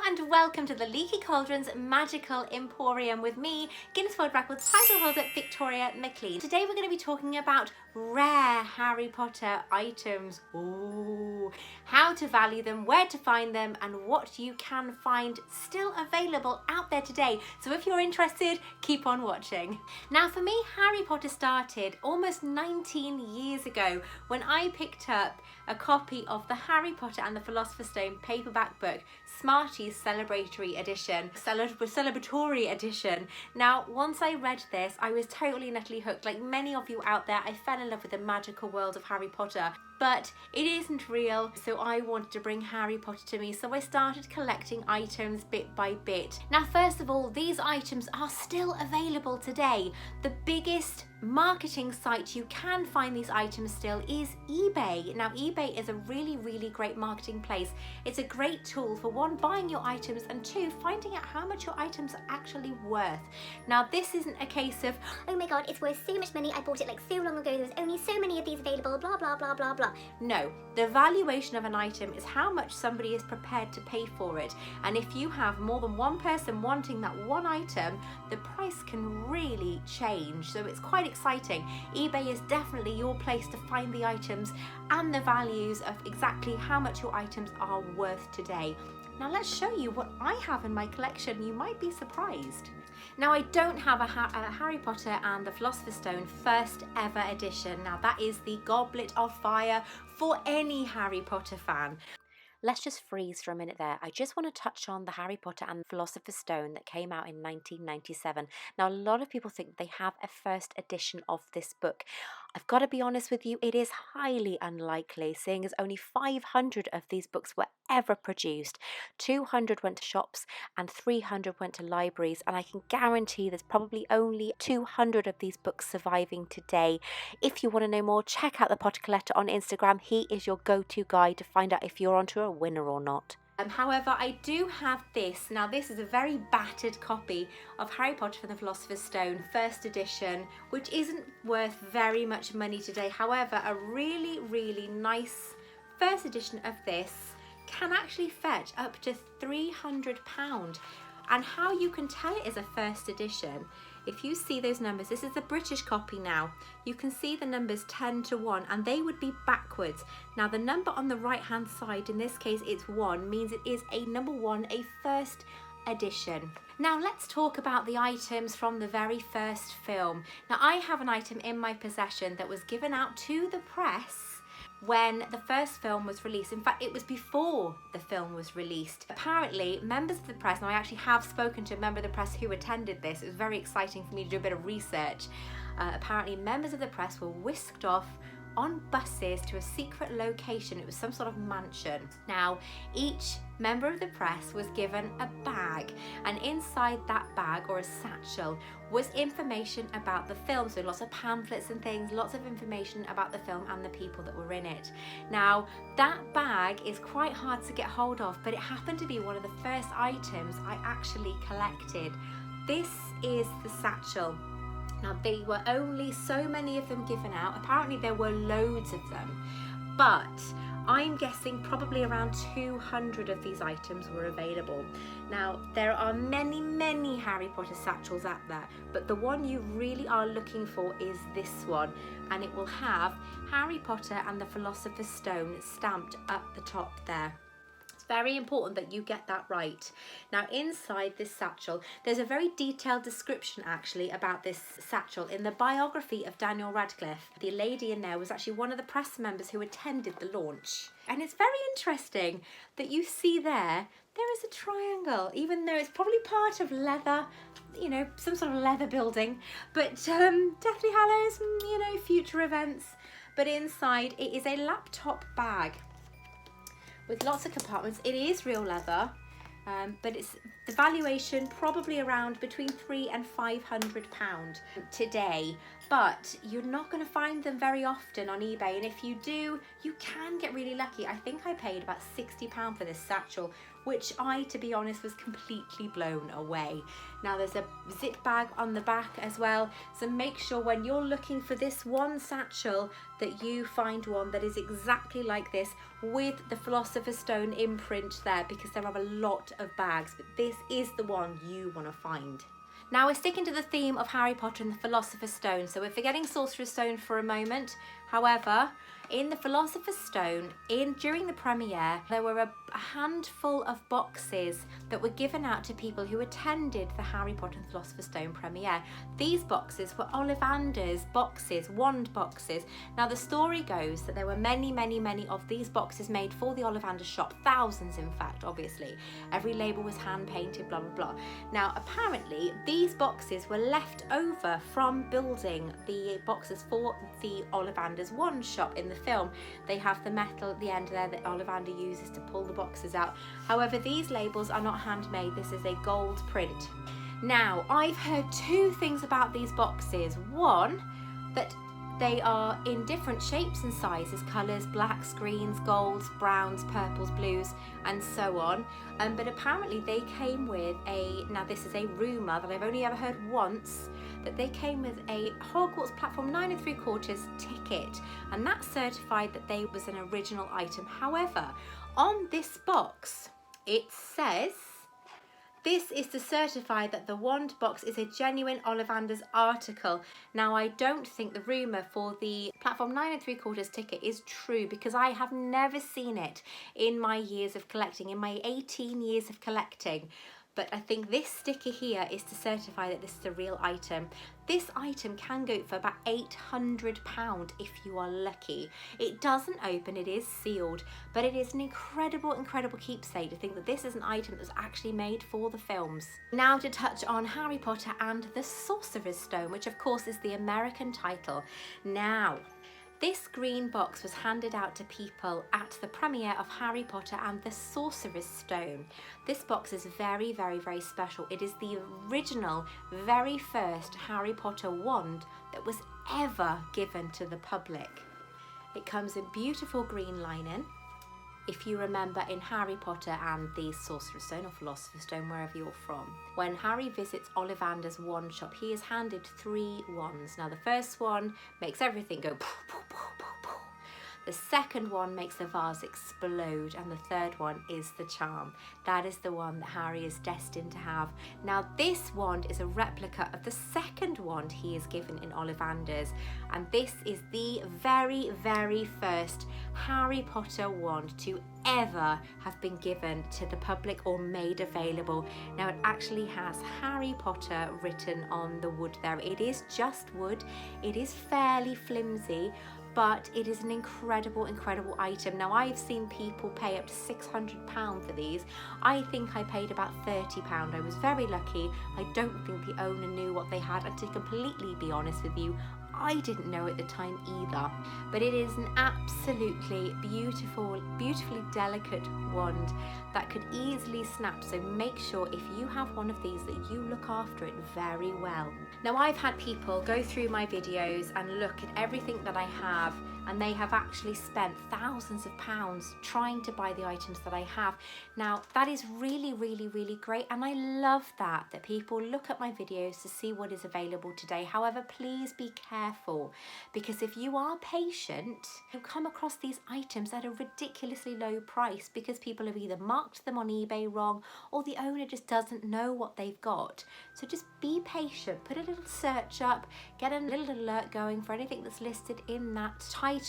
and welcome to the Leaky Cauldron's Magical Emporium with me, Guinness World Record title holder Victoria Maclean. Today we're going to be talking about rare Harry Potter items. Ooh, how to value them, where to find them, and what you can find still available out there today. So if you're interested, keep on watching. Now for me, Harry Potter started almost 19 years ago when I picked up a copy of the Harry Potter and the Philosopher's Stone paperback book, Smarties Celebratory Edition. Now, once I read this, I was totally and utterly hooked. Like many of you out there, I fell in love with the magical world of Harry Potter. But it isn't real, so I wanted to bring Harry Potter to me, so I started collecting items bit by bit. Now, first of all, these items are still available today. The biggest marketing site you can find these items still is eBay. Now, eBay is a really great marketing place. It's a great tool for one, buying your items, and two, finding out how much your items are actually worth. Now, this isn't a case of, oh my god, it's worth so much money, I bought it like so long ago, there's only so many of these available, blah blah blah blah blah. No, the valuation of an item is how much somebody is prepared to pay for it. And if you have more than one person wanting that one item, the price can really change. So it's quite exciting. eBay is definitely your place to find the items and the values of exactly how much your items are worth today. Now let's show you what I have in my collection. You might be surprised. Now, I don't have a Harry Potter and the Philosopher's Stone first ever edition. Now, that is the Goblet of Fire for any Harry Potter fan. Let's just freeze for a minute there. I just want to touch on the Harry Potter and the Philosopher's Stone that came out in 1997. Now, a lot of people think they have a first edition of this book. I've got to be honest with you, it is highly unlikely, seeing as only 500 of these books were ever produced. 200 went to shops and 300 went to libraries, and I can guarantee there's probably only 200 of these books surviving today. If you want to know more, check out the Potter Collector on Instagram. He is your go-to guide to find out if you're onto a winner or not. However, I do have this. Now, this is a very battered copy of Harry Potter and the Philosopher's Stone, first edition, which isn't worth very much money today. However, a really nice first edition of this can actually fetch up to £300. And how you can tell it is a first edition, if you see those numbers, this is a British copy now, you can see the numbers 10 to 1 and they would be backwards. Now the number on the right hand side, in this case it's 1, means it is a number 1, a first edition. Now let's talk about the items from the very first film. Now I have an item in my possession that was given out to the press when the first film was released. In fact, it was before the film was released. Apparently, members of the press, now I actually have spoken to a member of the press who attended this, it was very exciting for me to do a bit of research. Apparently, members of the press were whisked off on buses to a secret location. It was some sort of mansion. Now, each member of the press was given a bag, and inside that bag, or a satchel, was information about the film. So lots of pamphlets and things, lots of information about the film and the people that were in it. Now, that bag is quite hard to get hold of, but it happened to be one of the first items I actually collected. This is the satchel. Now, there were only so many of them given out. Apparently there were loads of them, but I'm guessing probably around 200 of these items were available. Now, there are many Harry Potter satchels out there, but the one you really are looking for is this one, and it will have Harry Potter and the Philosopher's Stone stamped up the top there. Very important that you get that right. Now, inside this satchel, there's a very detailed description actually about this satchel in the biography of Daniel Radcliffe. The lady in there was actually one of the press members who attended the launch. And it's very interesting that you see there is a triangle, even though it's probably part of leather, you know, some sort of leather building, but Deathly Hallows, you know, future events. But inside it is a laptop bag with lots of compartments. It is real leather, but it's the valuation probably around between £300 and £500 today. But you're not going to find them very often on eBay, and if you do, you can get really lucky. I think I paid about £60 for this satchel, which I, to be honest, was completely blown away. Now there's a zip bag on the back as well, so make sure when you're looking for this one satchel that you find one that is exactly like this with the Philosopher's Stone imprint there, because there are a lot of bags, but this is the one you want to find. Now we're sticking to the theme of Harry Potter and the Philosopher's Stone, so we're forgetting Sorcerer's Stone for a moment. However, in the Philosopher's Stone, during the premiere, there were a handful of boxes that were given out to people who attended the Harry Potter and the Philosopher's Stone premiere. These boxes were Ollivander's boxes, wand boxes. Now the story goes that there were many of these boxes made for the Ollivander shop, thousands in fact, obviously. Every label was hand painted, blah, blah, blah. Now apparently these boxes were left over from building the boxes for the Ollivander's wand shop in the film. They have the metal at the end there that Ollivander uses to pull the boxes out. However, these labels are not handmade. This is a gold print. Now, I've heard two things about these boxes. One, that they are in different shapes and sizes, colours, blacks, greens, golds, browns, purples, blues, and so on. But apparently they came with now this is a rumour that I've only ever heard once, that they came with a Hogwarts Platform 9 3/4 ticket, and that certified that they was an original item. However, on this box, it says, this is to certify that the wand box is a genuine Ollivander's article. Now, I don't think the rumour for the Platform 9 3/4 ticket is true, because I have never seen it in my years of collecting, in my 18 years of collecting. But I think this sticker here is to certify that this is a real item. This item can go for about £800 if you are lucky. It doesn't open, it is sealed, but it is an incredible keepsake to think that this is an item that was actually made for the films. Now to touch on Harry Potter and the Sorcerer's Stone, which of course is the American title. Now, this green box was handed out to people at the premiere of Harry Potter and the Sorcerer's Stone. This box is very special. It is the original, very first Harry Potter wand that was ever given to the public. It comes in beautiful green lining. If you remember in Harry Potter and the Sorcerer's Stone or Philosopher's Stone, wherever you're from, when Harry visits Ollivander's wand shop, he is handed 3 wands. Now the first one makes everything go poof, poof, poof, poof, poof. The second one makes the vase explode, and the third one is the charm. That is the one that Harry is destined to have. Now this wand is a replica of the second wand he is given in Ollivander's, and this is the very first Harry Potter wand to ever have been given to the public or made available. Now it actually has Harry Potter written on the wood there. It is just wood, it is fairly flimsy, but it is an incredible item. Now I've seen people pay up to £600 for these. I think I paid about £30. I was very lucky. I don't think the owner knew what they had, and to completely be honest with you, I didn't know at the time either. But it is an absolutely beautifully delicate wand that could easily snap, so make sure if you have one of these that you look after it very well. Now I've had people go through my videos and look at everything that I have, and they have actually spent thousands of pounds trying to buy the items that I have. Now that is really great, and I love that people look at my videos to see what is available today. However, please be careful, because if you are patient, you'll come across these items at a ridiculously low price because people have either marked them on eBay wrong, or the owner just doesn't know what they've got. So just be patient, put a little search up, get a little alert going for anything that's listed in that title,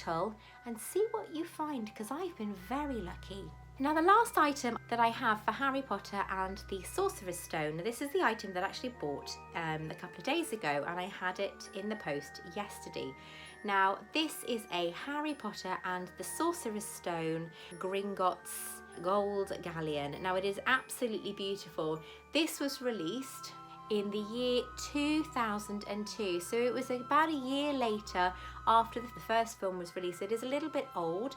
and see what you find, because I've been very lucky. Now the last item that I have for Harry Potter and the Sorcerer's Stone, this is the item that I actually bought a couple of days ago, and I had it in the post yesterday. Now this is a Harry Potter and the Sorcerer's Stone Gringotts gold galleon. Now it is absolutely beautiful. This was released in the year 2002, so it was about a year later after the first film was released. It is a little bit old,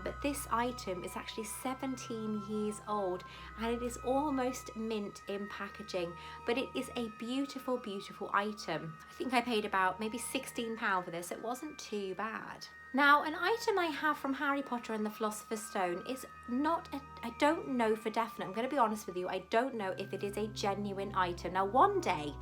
but this item is actually 17 years old, and it is almost mint in packaging, but it is a beautiful, beautiful item. I think I paid about maybe £16 for this. It wasn't too bad. Now, an item I have from Harry Potter and the Philosopher's Stone is not, I don't know for definite, I'm going to be honest with you, I don't know if it is a genuine item. Now, one day,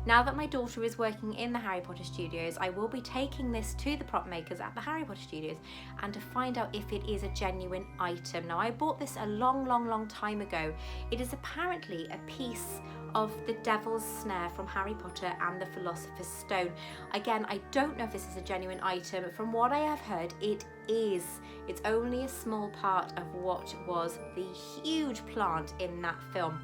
now that my daughter is working in the Harry Potter studios, I will be taking this to the prop makers at the Harry Potter studios and to find out if it is a genuine item. Now, I bought this a long time ago. It is apparently a piece of the Devil's Snare from Harry Potter and the Philosopher's Stone. Again, I don't know if this is a genuine item. From what I have heard, it is. It's only a small part of what was the huge plant in that film.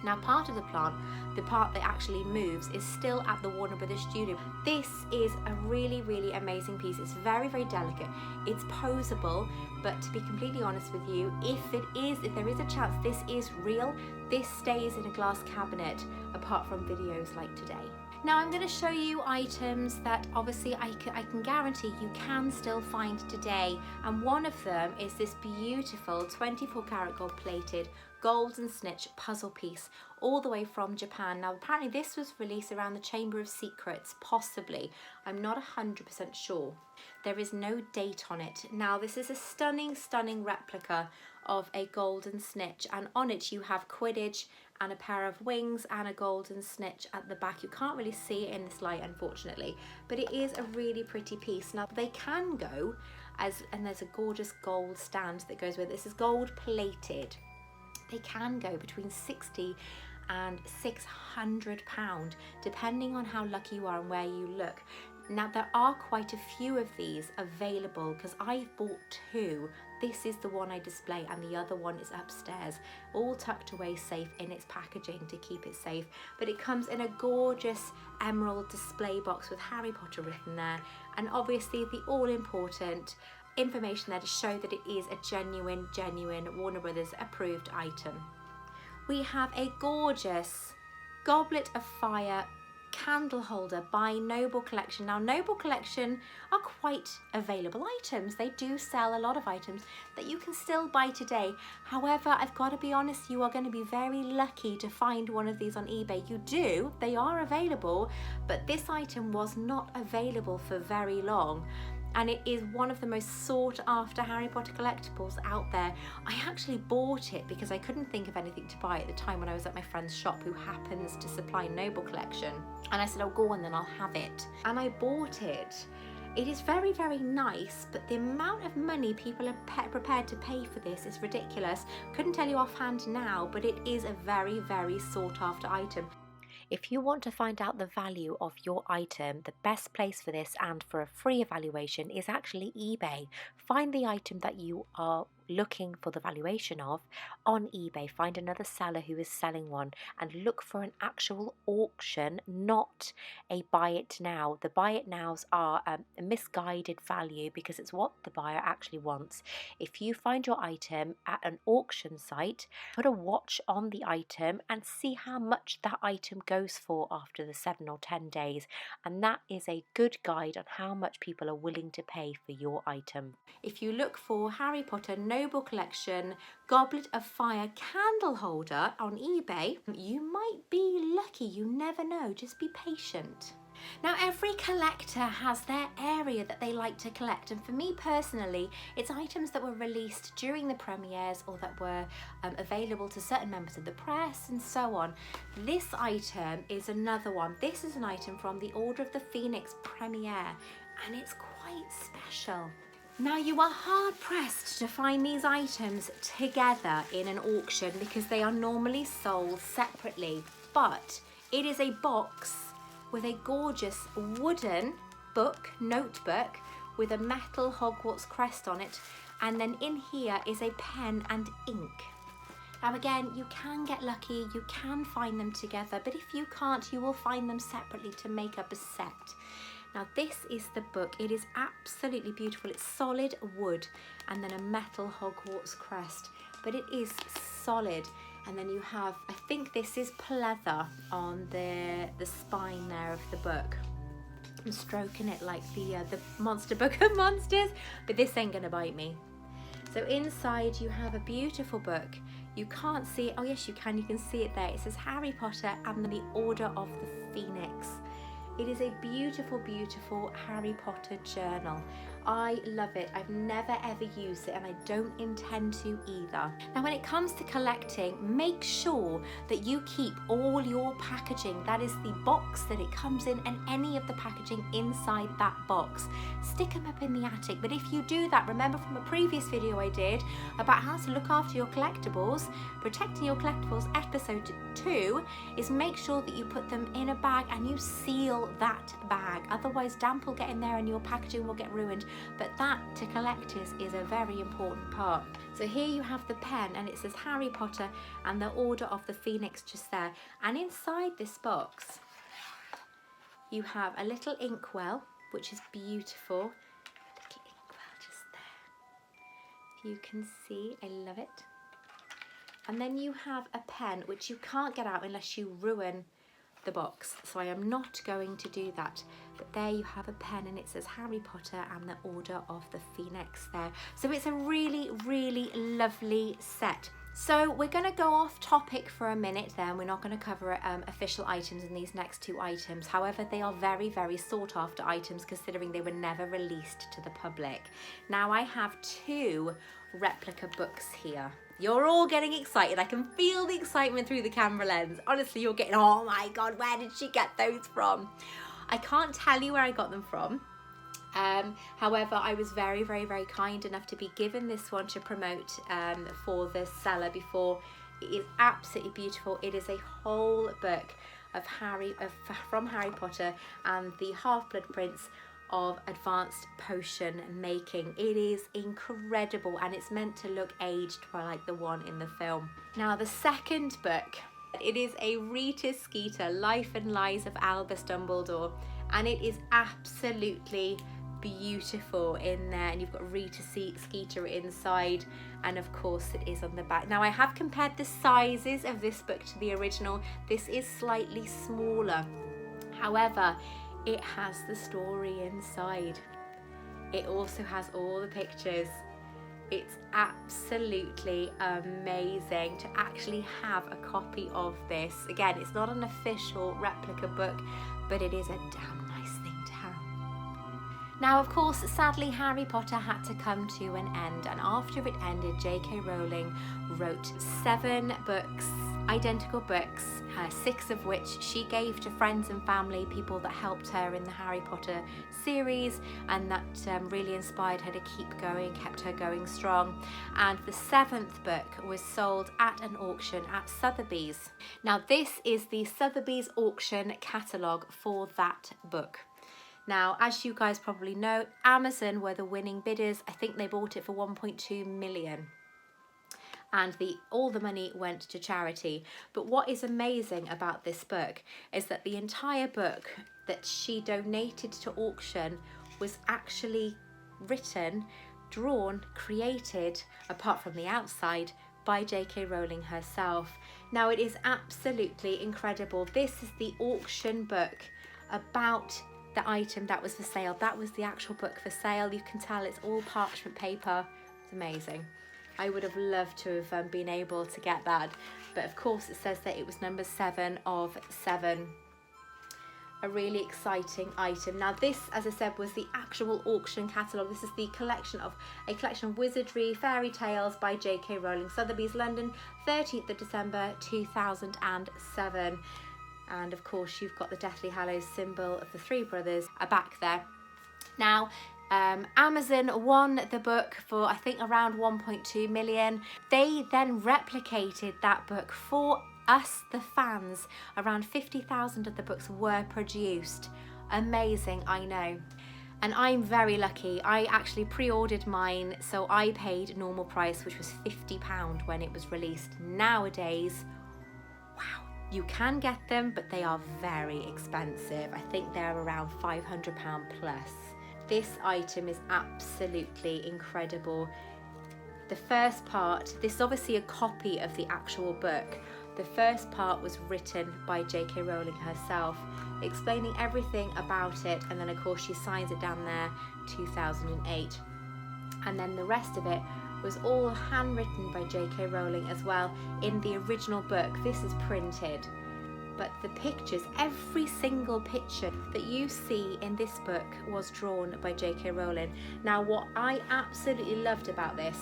Now, part of the plant, the part that actually moves, is still at the Warner Brothers studio. This is a really amazing piece. It's very delicate. It's posable, but to be completely honest with you, if there is a chance this is real, this stays in a glass cabinet apart from videos like today. Now I'm going to show you items that obviously I can guarantee you can still find today, and one of them is this beautiful 24 karat gold plated golden snitch puzzle piece all the way from Japan. Now apparently this was released around the Chamber of Secrets, possibly. I'm not 100% sure. There is no date on it. Now this is a stunning replica of a golden snitch, and on it you have Quidditch and a pair of wings and a golden snitch at the back. You can't really see it in this light, unfortunately, but it is a really pretty piece. Now they can go and there's a gorgeous gold stand that goes with it. This is gold plated. They can go between £60 and £600 depending on how lucky you are and where you look. Now there are quite a few of these available because I've bought two. This is the one I display and the other one is upstairs, all tucked away safe in its packaging to keep it safe. But it comes in a gorgeous emerald display box with Harry Potter written there, and obviously the all important information there to show that it is a genuine Warner Brothers approved item. We have a gorgeous Goblet of Fire candle holder by Noble Collection. Now Noble Collection are quite available items. They do sell a lot of items that you can still buy today. However, I've got to be honest, you are going to be very lucky to find one of these on eBay. You do, they are available, but this item was not available for very long. And it is one of the most sought after Harry Potter collectibles out there. I actually bought it because I couldn't think of anything to buy at the time when I was at my friend's shop who happens to supply Noble Collection. And I said, oh, go on then, I'll have it. And I bought it. It is very nice, but the amount of money people are prepared to pay for this is ridiculous. Couldn't tell you offhand now, but it is a very sought after item. If you want to find out the value of your item, the best place for this and for a free evaluation is actually eBay. Find the item that you are looking for the valuation of on eBay. Find another seller who is selling one and look for an actual auction, not a buy it now. The buy it nows are a misguided value because it's what the buyer actually wants. If you find your item at an auction site, put a watch on the item and see how much that item goes for after the 7 or 10 days, and that is a good guide on how much people are willing to pay for your item. If you look for Harry Potter Noble Collection Goblet of Fire candle holder on eBay, you might be lucky. You never know. Just be patient. Now, every collector has their area that they like to collect, and for me personally, it's items that were released during the premieres or that were available to certain members of the press and so on. This item is another one. This is an item from the Order of the Phoenix premiere, and it's quite special. Now, you are hard pressed to find these items together in an auction because they are normally sold separately, but it is a box with a gorgeous wooden notebook with a metal Hogwarts crest on it, and then in here is a pen and ink. Now again, you can get lucky, you can find them together, but if you can't, you will find them separately to make up a set. Now this is the book. It is absolutely beautiful. It's solid wood and then a metal Hogwarts crest, but it is solid. And then you have, I think this is pleather on the spine there of the book. I'm stroking it like the Monster Book of Monsters, but this ain't gonna bite me. So inside you have a beautiful book. You can't see it. Oh yes, you can see it there. It says Harry Potter and the Order of the Phoenix. It is a beautiful, beautiful Harry Potter journal. I love it. I've never ever used it and I don't intend to either. Now when it comes to collecting, make sure that you keep all your packaging, that is the box that it comes in and any of the packaging inside that box. Stick them up in the attic, but if you do that, remember from a previous video I did about how to look after your collectibles, protecting your collectibles, episode 2, is make sure that you put them in a bag and you seal that bag. Otherwise damp will get in there and your packaging will get ruined. But that to collectors is a very important part. So here you have the pen and it says Harry Potter and the Order of the Phoenix just there. And inside this box you have a little inkwell, which is beautiful. Little inkwell just there. If you can see, I love it. And then you have a pen which you can't get out unless you ruin the box, so I am not going to do that. But there you have a pen and it says Harry Potter and the Order of the Phoenix there. So it's a really, really lovely set. So we're going to go off topic for a minute then. We're not going to cover official items in these next 2 items. However, they are very, very sought after items considering they were never released to the public. Now I have 2 replica books here. You're all getting excited. I can feel the excitement through the camera lens. Honestly, you're getting, oh my God, where did she get those from? I can't tell you where I got them from. However, I was very, very, very kind enough to be given this one to promote for the seller before. It is absolutely beautiful. It is a whole book of from Harry Potter and the Half-Blood Prince of advanced potion making. It is incredible and it's meant to look aged like the one in the film. Now the second book, it is a Rita Skeeter, Life and Lies of Albus Dumbledore, and it is absolutely beautiful in there, and you've got Rita Skeeter inside, and of course it is on the back. Now I have compared the sizes of this book to the original. This is slightly smaller, however it has the story inside. It also has all the pictures. It's absolutely amazing to actually have a copy of this. Again, it's not an official replica book, but it is a damn nice thing to have. Now, of course, sadly, Harry Potter had to come to an end, and after it ended, J.K. Rowling wrote 7 books, identical books, 6 of which she gave to friends and family, people that helped her in the Harry Potter series, and that really inspired her to keep going, kept her going strong. And the 7th book was sold at an auction at Sotheby's. Now this is the Sotheby's auction catalogue for that book. Now, as you guys probably know, Amazon were the winning bidders. I think they bought it for 1.2 million. And all the money went to charity. But what is amazing about this book is that the entire book that she donated to auction was actually written, drawn, created, apart from the outside, by J.K. Rowling herself. Now it is absolutely incredible. This is the auction book about the item that was for sale. That was the actual book for sale. You can tell it's all parchment paper. It's amazing. I would have loved to have been able to get that, but of course it says that it was number 7 of 7. A really exciting item. Now this, as I said, was the actual auction catalogue. This is a collection of wizardry, fairy tales by J.K. Rowling, Sotheby's, London, 13th of December 2007. And of course you've got the Deathly Hallows symbol of the 3 brothers back there. Now Amazon won the book for I think around 1.2 million. They then replicated that book for us, the fans. Around 50,000 of the books were produced. Amazing, I know. And I'm very lucky. I actually pre-ordered mine, so I paid normal price, which was £50 when it was released. Nowadays, wow, you can get them, but they are very expensive. I think they're around £500 plus. This item is absolutely incredible. The first part, this is obviously a copy of the actual book, The first part was written by J.K. Rowling herself, explaining everything about it, and then of course she signs it down there, 2008. And then the rest of it was all handwritten by J.K. Rowling as well in the original book. This is printed, but the pictures, every single picture that you see in this book was drawn by J.K. Rowling. Now, what I absolutely loved about this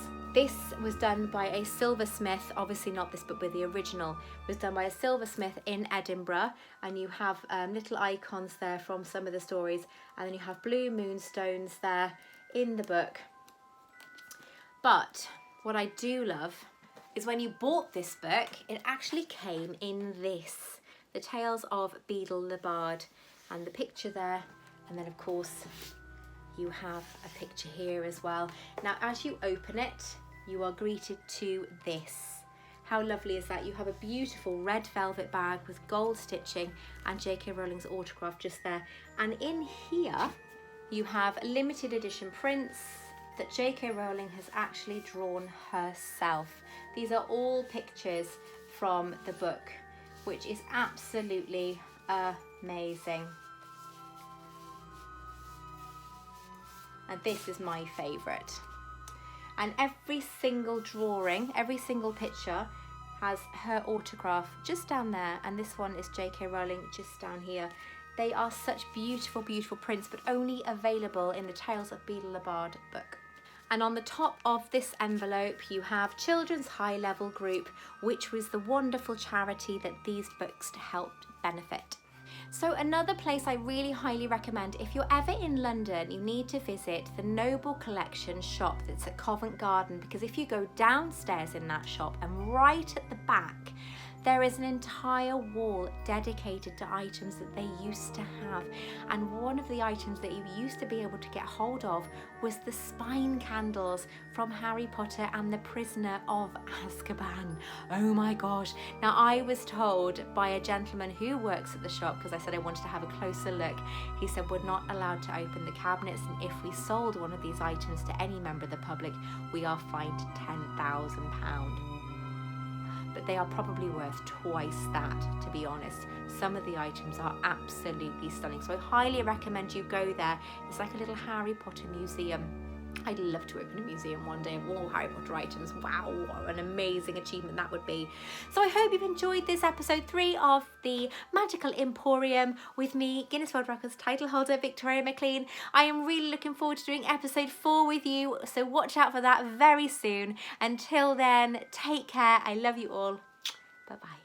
was done by a silversmith, obviously not this book, but the original was done by a silversmith in Edinburgh, and you have little icons there from some of the stories, and then you have blue moonstones there in the book. But what I do love is when you bought this book, it actually came in this, The Tales of Beadle the Bard, and the picture there, and then of course you have a picture here as well. Now, as you open it, you are greeted to this. How lovely is that? You have a beautiful red velvet bag with gold stitching and J.K. Rowling's autograph just there. And in here, you have limited edition prints that J.K. Rowling has actually drawn herself. These are all pictures from the book, which is absolutely amazing. And this is my favourite. And every single drawing, every single picture has her autograph just down there, and this one is J.K. Rowling just down here. They are such beautiful, beautiful prints, but only available in the Tales of Beadle the Bard book. And on the top of this envelope, you have Children's High Level Group, which was the wonderful charity that these books helped benefit. So another place I really highly recommend, if you're ever in London, you need to visit the Noble Collection shop that's at Covent Garden, because if you go downstairs in that shop and right at the back, there is an entire wall dedicated to items that they used to have. And one of the items that you used to be able to get hold of was the spine candles from Harry Potter and the Prisoner of Azkaban. Oh my gosh. Now, I was told by a gentleman who works at the shop, because I said I wanted to have a closer look, he said we're not allowed to open the cabinets, and if we sold one of these items to any member of the public, we are fined £10,000. But they are probably worth twice that, to be honest. Some of the items are absolutely stunning, so I highly recommend you go there. It's like a little Harry Potter museum. I'd love to open a museum one day of all Harry Potter items. Wow, what an amazing achievement that would be. So I hope you've enjoyed this episode 3 of the Magical Emporium with me, Guinness World Records title holder Victoria Maclean. I am really looking forward to doing episode 4 with you, so watch out for that very soon. Until then, take care. I love you all. Bye-bye.